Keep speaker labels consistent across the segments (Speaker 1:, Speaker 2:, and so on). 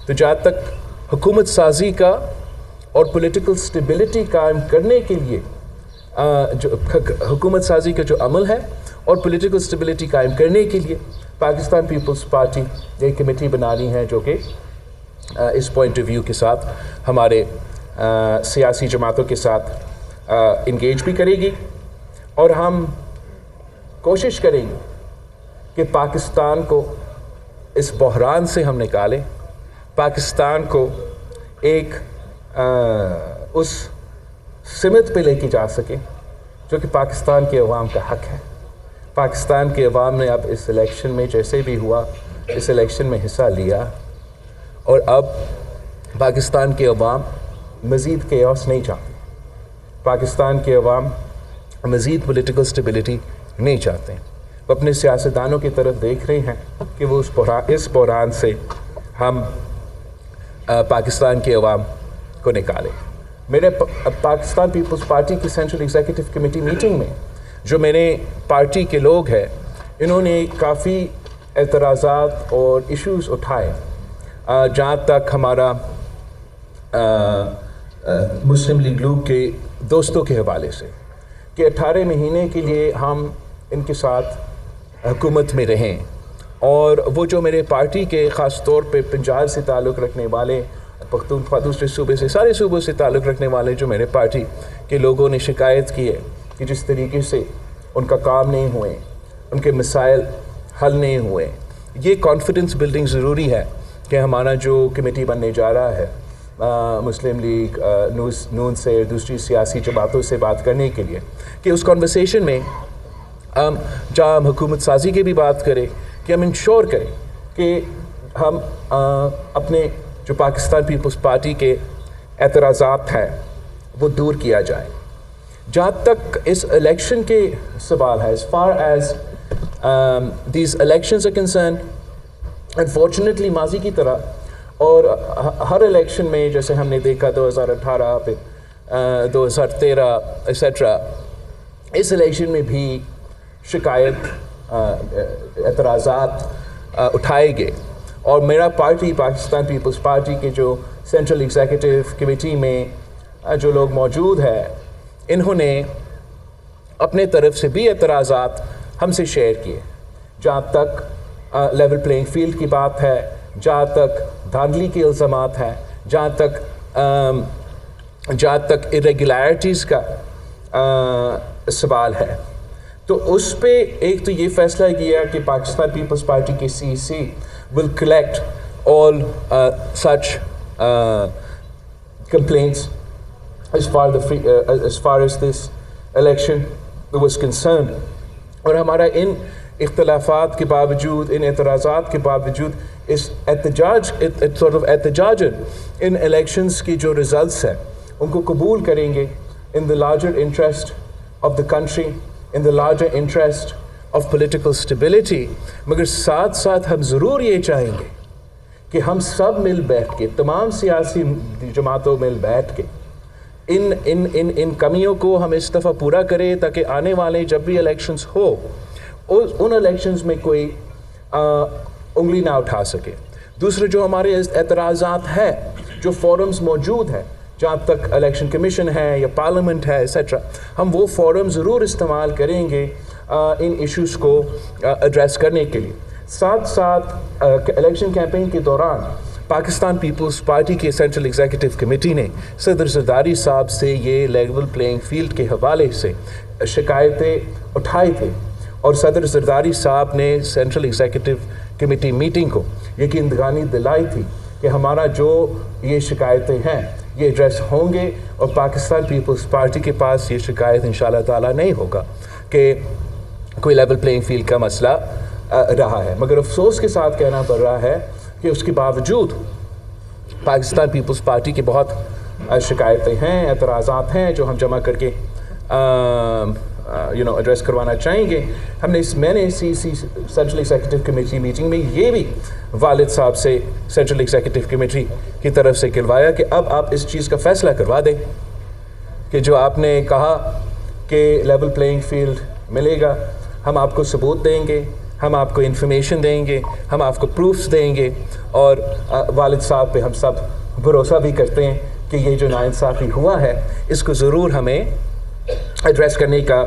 Speaker 1: تو جہاں تک حکومت سازی کا اور پولیٹیکل سٹیبلٹی قائم کرنے کے لیے جو حکومت سازی کا جو عمل ہے اور پولیٹیکل سٹیبلٹی قائم کرنے کے لیے پاکستان پیپلز پارٹی ایک کمیٹی بنانی ہے جو کہ اس پوائنٹ آف ویو کے ساتھ ہمارے سیاسی جماعتوں کے ساتھ انگیج بھی کرے گی، اور ہم کوشش کریں گے کہ پاکستان کو اس بحران سے ہم نکالیں، پاکستان کو ایک اس سمت پہ لے کے جا سکیں جو کہ پاکستان کے عوام کا حق ہے۔ پاکستان کے عوام نے اب اس الیکشن میں جیسے بھی ہوا اس الیکشن میں حصہ لیا، اور اب پاکستان کے عوام مزید کیوس نہیں چاہتے، پاکستان کے عوام مزید پولیٹیکل سٹیبلٹی نہیں چاہتے، وہ اپنے سیاستدانوں کی طرف دیکھ رہے ہیں کہ وہ اس بحران سے ہم پاکستان کے عوام کو نکالیں۔ میرے پاکستان پیپلز پارٹی کی سینٹرل ایگزیکٹو کمیٹی میٹنگ میں جو میرے پارٹی کے لوگ ہیں انہوں نے کافی اعتراضات اور ایشوز اٹھائے، جہاں تک ہمارا مسلم لیگ نون کے دوستوں کے حوالے سے کہ 18 مہینے کے لیے ہم ان کے ساتھ حکومت میں رہیں، اور وہ جو میرے پارٹی کے خاص طور پہ پنجاب سے تعلق رکھنے والے، پختونخوا دوسرے صوبے سے، سارے صوبوں سے تعلق رکھنے والے جو میرے پارٹی کے لوگوں نے شکایت کی ہے کہ جس طریقے سے ان کا کام نہیں ہوئے، ان کے مسائل حل نہیں ہوئے، یہ کانفیڈنس بلڈنگ ضروری ہے کہ ہمارا جو کمیٹی بننے جا رہا ہے مسلم لیگ نون سے دوسری سیاسی جماعتوں سے بات کرنے کے لیے، کہ اس کنورسیشن میں جہاں ہم حکومت سازی کی بھی بات کریں کہ ہم انشور کریں کہ ہم اپنے جو پاکستان پیپلز پارٹی کے اعتراضات ہیں وہ دور کیا جائے۔ جہاں تک اس الیکشن کے سوال ہے، as far as these elections are concerned، unfortunately ماضی کی طرح اور ہر الیکشن میں جیسے ہم نے دیکھا 2018 پھر 2013 ایسیٹرا، اس الیکشن میں بھی شکایت اعتراضات اٹھائے گئے، اور میرا پارٹی پاکستان پیپلز پارٹی کے جو سینٹرل ایگزیکٹو کمیٹی میں جو لوگ موجود ہیں انہوں نے اپنے طرف سے بھی اعتراضات ہم سے شیئر کیے، جہاں تک لیول پلینگ فیلڈ کی بات ہے، جہاں تک دھاندلی کے الزامات ہیں، جہاں تک irregularities کا سوال ہے۔ تو اس پہ ایک تو یہ فیصلہ کیا کہ پاکستان پیپلز پارٹی کے CEC will collect all such complaints as far as this election was concerned، اور ہمارا ان اختلافات کے باوجود، ان اعتراضات کے باوجود اس احتجاج ان الیکشنز کی جو ریزلٹس ہیں ان کو قبول کریں گے in the larger interest of the country، in the larger interest of political stability، مگر ساتھ ساتھ ہم ضرور یہ چاہیں گے کہ ہم سب مل بیٹھ کے، تمام سیاسی جماعتوں مل بیٹھ کے ان کمیوں کو ہم اس دفعہ پورا کریں، تاکہ آنے والے جب بھی الیکشنز ہو ان الیکشنز میں کوئی انگلی نہ اٹھا سکے۔ دوسرے جو ہمارے اعتراضات ہیں، جو فورمز موجود ہیں، جہاں تک الیکشن کمیشن ہے یا پارلیمنٹ ہے ایسیٹرا، ہم وہ فورم ضرور استعمال کریں گے ان ایشوز کو ایڈریس کرنے کے لیے۔ ساتھ ساتھ الیکشن کیمپین کے دوران پاکستان پیپلز پارٹی کے سینٹرل ایگزیکٹو کمیٹی نے صدر زرداری صاحب سے یہ لیول پلینگ فیلڈ کے حوالے سے شکایتیں اٹھائی تھیں، اور صدر زرداری صاحب نے سینٹرل ایگزیکٹو کمیٹی میٹنگ کو یقین دہانی دلائی تھی کہ ہمارا جو یہ شکایتیں ہیں یہ ایڈریس ہوں گے، اور پاکستان پیپلز پارٹی کے پاس یہ شکایت انشاءاللہ تعالیٰ نہیں ہوگا کہ کوئی لیول پلینگ فیلڈ کا مسئلہ رہا ہے۔ مگر افسوس کے ساتھ کہنا پڑ رہا ہے کہ اس کے باوجود پاکستان پیپلز پارٹی کی بہت شکایتیں ہیں، اعتراضات ہیں جو ہم جمع کر کے ایڈریس کروانا چاہیں گے۔ میں نے سینٹرل ایگزیکٹو کمیٹی میٹنگ میں یہ بھی والد صاحب سے سینٹرل ایگزیکٹو کمیٹی کی طرف سے کہلوایا کہ اب آپ اس چیز کا فیصلہ کروا دیں کہ جو آپ نے کہا کہ لیول پلینگ فیلڈ ملے گا، ہم آپ کو ثبوت دیں گے، ہم آپ کو انفارمیشن دیں گے, ہم آپ کو پروفس دیں گے, اور والد صاحب پہ ہم سب بھروسہ بھی کرتے ہیں کہ یہ جو ناانصافی ہوا ہے اس کو ضرور ہمیں ایڈریس کرنے کا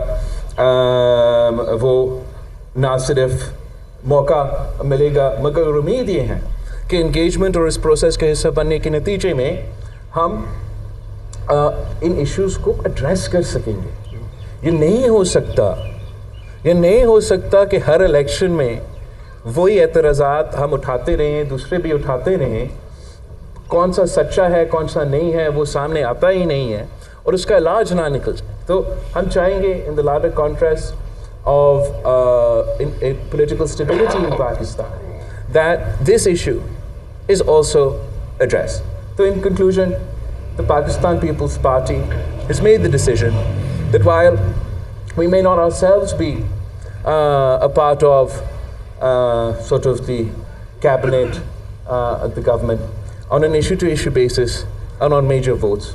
Speaker 1: وہ نہ صرف موقع ملے گا, مگر امید یہ ہے کہ انگیجمنٹ اور اس پروسیس کا حصہ بننے کے نتیجے میں ہم ان ایشوز کو ایڈریس کر سکیں گے. یہ نہیں ہو سکتا کہ ہر الیکشن میں وہی اعتراضات ہم اٹھاتے رہیں, دوسرے بھی اٹھاتے رہیں, کون سا سچا ہے کون سا نہیں ہے وہ سامنے آتا ہی نہیں ہے اور اس کا علاج نہ نکل جائے. تو ہم چاہیں گے in the larger contrast of political stability in Pakistan that this issue is also addressed. So in conclusion, the Pakistan People's Party has made the decision that while we may not ourselves be a part of sort of the cabinet, the government, on an issue-to-issue basis and on major votes,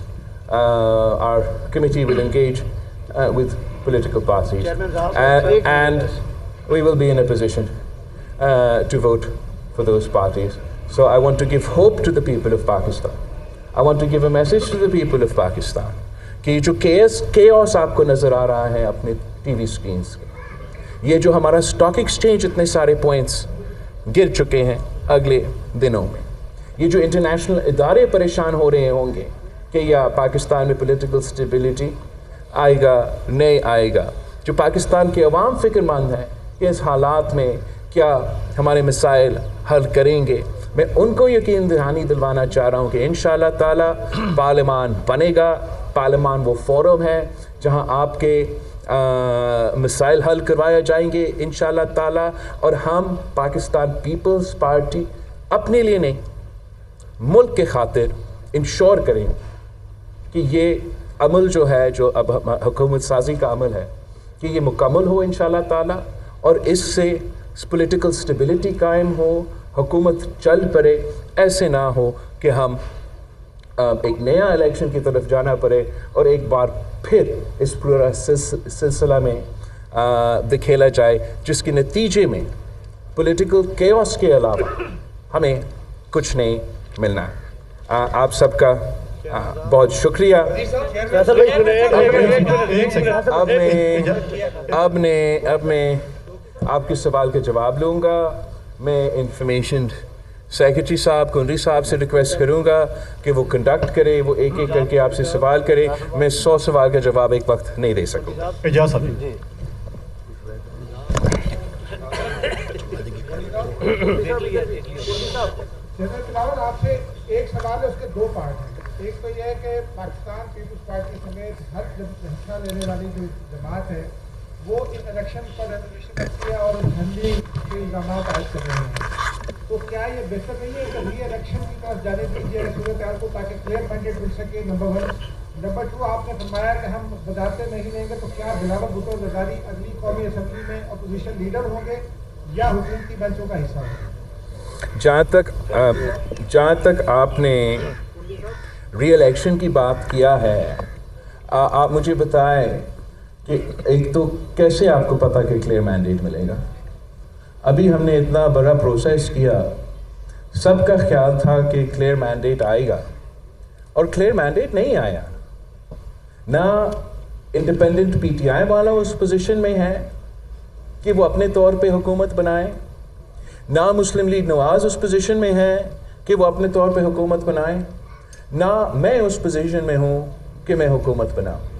Speaker 1: our committee will engage with political parties and we will be in a position to vote for those parties. So I want to give hope to the people of Pakistan. I want to give a message to the people of Pakistan کہ جو chaos آپ کو نظر آ رہا ہے اپنے T V screens کے, یہ جو ہمارا اسٹاک ایکسچینج اتنے سارے پوائنٹس گر چکے ہیں اگلے دنوں میں, یہ جو انٹرنیشنل ادارے پریشان ہو رہے ہوں گے کہ یا پاکستان میں پولیٹیکل اسٹیبلٹی آئے گا نہیں آئے گا, جو پاکستان کے عوام فکر مند ہیں کہ اس حالات میں کیا ہمارے مسائل حل کریں گے, میں ان کو یقین دہانی دلوانا چاہ رہا ہوں کہ انشاءاللہ تعالیٰ پارلیمان بنے گا. پارلیمان وہ فورم ہے جہاں آپ کے مسائل حل کروائے جائیں گے انشاءاللہ تعالیٰ, اور ہم پاکستان پیپلز پارٹی اپنے لیے نہیں ملک کے خاطر انشور کریں کہ یہ عمل جو ہے جو اب حکومت سازی کا عمل ہے کہ یہ مکمل ہو انشاءاللہ تعالیٰ, اور اس سے پولیٹیکل اسٹیبلٹی قائم ہو, حکومت چل پڑے, ایسے نہ ہو کہ ہم ایک نیا الیکشن کی طرف جانا پڑے اور ایک بار پھر اس پورا سلسلہ میں دکھیلا جائے جس کے نتیجے میں پولیٹیکل کیوس کے علاوہ ہمیں کچھ نہیں ملنا. آپ سب کا بہت شکریہ. اب میں آپ کے سوال کا جواب لوں گا. میں انفارمیشن سیکرٹری صاحب کنری صاحب سے ریکویسٹ کروں گا کہ وہ کنڈکٹ کرے, وہ ایک ایک کر کے آپ سے سوال کرے. میں 100 سوال کا جواب ایک وقت نہیں دے سکوں گا.
Speaker 2: آپ سے ایک سوال ہے, اس کے دو پارٹ ہیں. ایک تو یہ ہے کہ پاکستان پیپلز پارٹی سمیت ہر حصہ لینے والی جو جماعت ہے وہ ان الیکشن پر ریزرویشن کرتی ہے اور دھندلی کے الزامات عائد کر رہے ہیں. تو کیا یہ بہتر نہیں ہے کہ ری الیکشن کی طرف جانے دیجیے صورتحال کو تاکہ کلیئر مینڈیٹ مل سکے؟ نمبر 1. نمبر 2, آپ نے فرمایا کہ ہم وزارتیں نہیں لیں گے, تو کیا بلاول بھٹو زرداری اگلی قومی اسمبلی میں اپوزیشن لیڈر ہوں گے یا حکومتی بینچوں کا حصہ ہوں گے؟
Speaker 1: جہاں تک آپ نے ری الیکشن کی بات کیا ہے, آپ مجھے بتائیں کہ ایک تو کیسے آپ کو پتہ کہ کلیئر مینڈیٹ ملے گا؟ ابھی ہم نے اتنا بڑا پروسیس کیا, سب کا خیال تھا کہ کلیئر مینڈیٹ آئے گا اور کلیئر مینڈیٹ نہیں آیا. نہ انڈیپینڈنٹ پی ٹی آئی والا اس پوزیشن میں ہے کہ وہ اپنے طور پہ حکومت بنائے, نہ مسلم لیگ نواز اس پوزیشن میں ہے کہ وہ اپنے طور پہ حکومت بنائے, نہ میں اس پوزیشن میں ہوں کہ میں حکومت بناؤں.